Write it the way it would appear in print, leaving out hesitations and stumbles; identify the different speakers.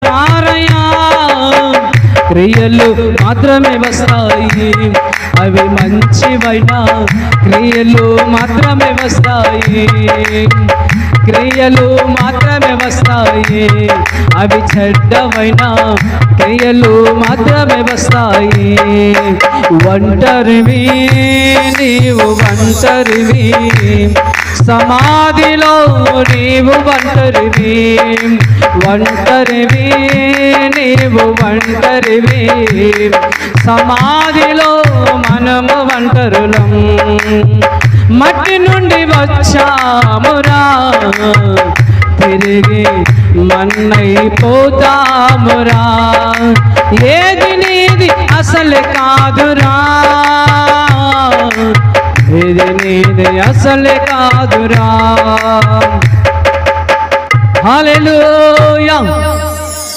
Speaker 1: వస్తారయ్యా. క్రియలు మాత్రమే వస్తాయి, అవి మంచివైన క్రియలు మాత్రమే వస్తాయి. క్రియలు మాత్రమే వస్తాయి, అవి చెడ్డవైన క్రియలు మాత్రమే వస్తాయి. ఒంటరివి నీవు ఒంటరివి, సమాధిలో నీవు ఒంటరివి. ఒంటరివి నీవు ఒంటరివి, సమాధిలో మనము ఒంటరులం. మట్టి నుండి వచ్చామురా, తిరిగి మన్నైపోతామురా. ఏది నీది అసలు కాదురా, ఏది నీది అసలు కాదురా. హల్లెలూయా.